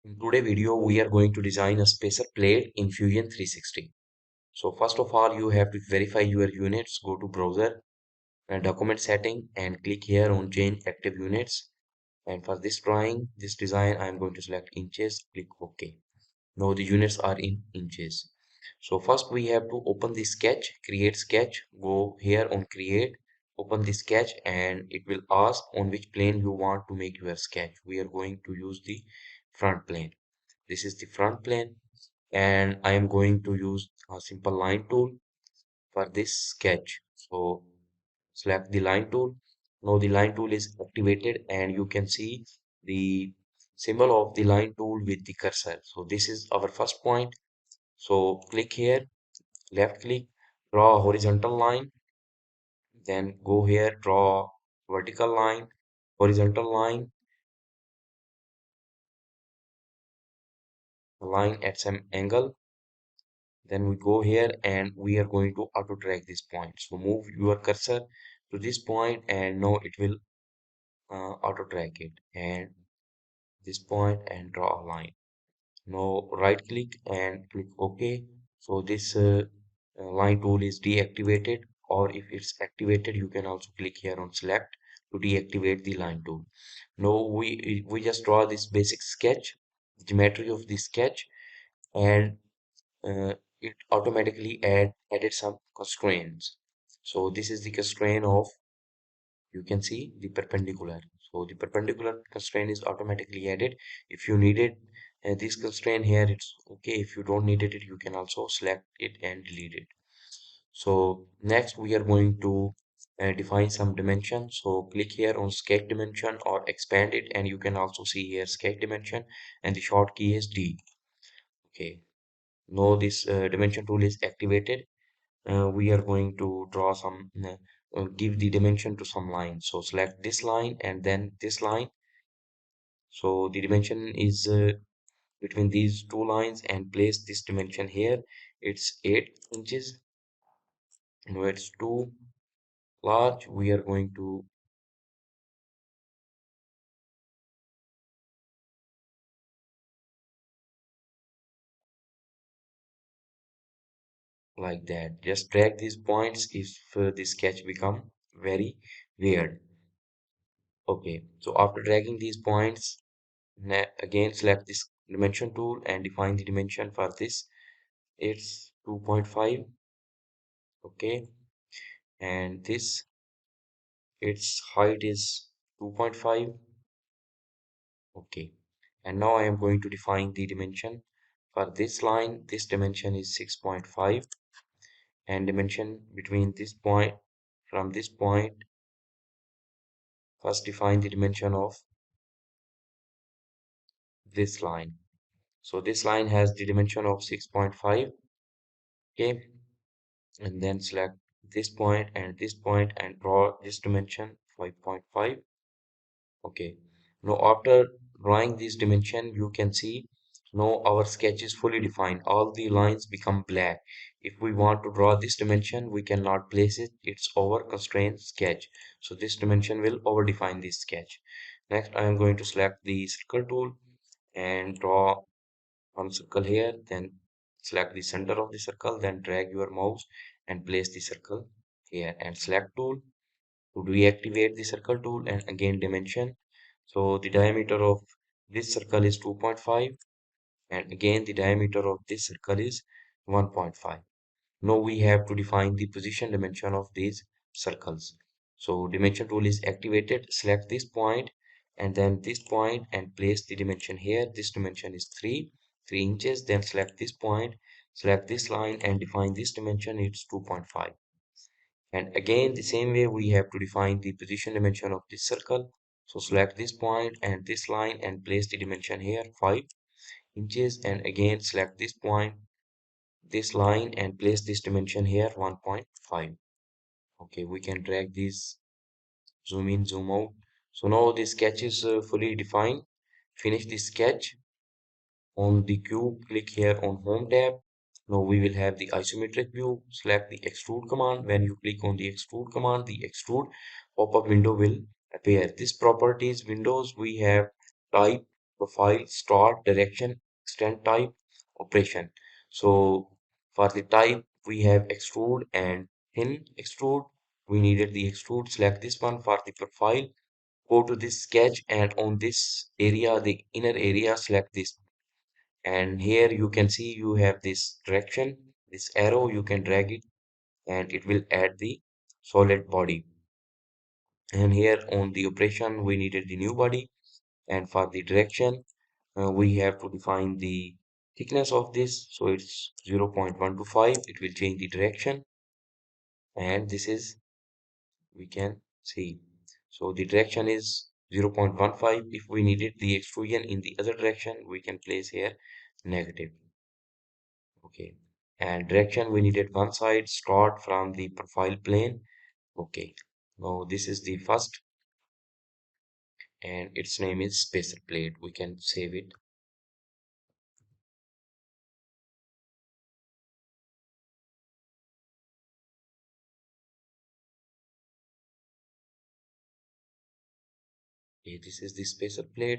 In today's video, we are going to design a spacer plate in Fusion 360. So first of all, you have to verify your units. Go to browser and document setting and click here on change active units. And for this drawing, this design, I am going to select inches, click OK. Now the units are in inches. So first we have to open the sketch, create sketch, go here on create, open the sketch and it will ask on which plane you want to make your sketch. We are going to use the front plane. This is the front plane and I am going to use a simple line tool for this sketch. So select the line tool. Now the line tool is activated and you can see the symbol of the line tool with the cursor. So this is our first point. So click here, left click, draw a horizontal line, then go here, draw vertical line, horizontal line, a line at some angle. Then we go here and we are going to auto drag this point. So move your cursor to this point and now it will auto drag it and this point and draw a line. Now right click and click OK. So this line tool is deactivated, or if it's activated you can also click here on select to deactivate the line tool. Now we just draw this basic sketch, geometry of the sketch, and it automatically added some constraints. So this is the constraint of, you can see the perpendicular. So the perpendicular constraint is automatically added. If you needed this constraint here, it's okay. If you don't needed it, you can also select it and delete it. So next we are going to define some dimension. So click here on sketch dimension or expand it, and you can also see here sketch dimension and the short key is D. Okay. Now this dimension tool is activated. We are going to draw some give the dimension to some line. So select this line and then this line. So the dimension is between these two lines and place this dimension here. It's 8 inches. No, it's too large. We are going to like that. Just drag these points if the sketch become very weird. Okay, so after dragging these points, again select this dimension tool and define the dimension for this. It's 2.5. Okay, and this, its height is 2.5. Okay, and now I am going to define the dimension for this line. This dimension is 6.5, and dimension between this point, from this point, first define the dimension of this line. So this line has the dimension of 6.5. Okay, and then select this point and draw this dimension 5.5. Okay, now after drawing this dimension, you can see now our sketch is fully defined. All the lines become black. If we want to draw this dimension, we cannot place it. It's over constrained sketch. So this dimension will over define this sketch. Next, I am going to select the circle tool and draw one circle here. Then select the center of the circle. Then drag your mouse and place the circle here. And select tool to deactivate the circle tool and again dimension. So the diameter of this circle is 2.5 and again the diameter of this circle is 1.5. Now we have to define the position dimension of these circles. So dimension tool is activated. Select this point and then this point and place the dimension here. This dimension is 3 inches. Then select this point, select this line and define this dimension. It's 2.5. And again, the same way we have to define the position dimension of this circle. So select this point and this line and place the dimension here 5 inches. And again, select this point, this line and place this dimension here 1.5. Okay, we can drag this, zoom in, zoom out. So now the sketch is fully defined. Finish the sketch. On the cube, click here on Home tab. Now we will have the isometric view. Select the extrude command. When you click on the extrude command, the extrude pop-up window will appear. This properties windows we have type profile, start, direction, extend type, operation. So for the type, we have extrude and thin extrude. We needed the extrude. Select this one for the profile. Go to this sketch and on this area, the inner area, select this. And here you can see you have this direction, this arrow, you can drag it and it will add the solid body. And here on the operation, we needed the new body. And for the direction, we have to define the thickness of this. So it's 0.125. It will change the direction. And this is, we can see. So the direction is 0.15. If we needed the extrusion in the other direction, we can place here negative. Okay. And direction, we needed one side, start from the profile plane. Okay. Now this is the first and its name is spacer plate. We can save it. Okay, this is the spacer plate.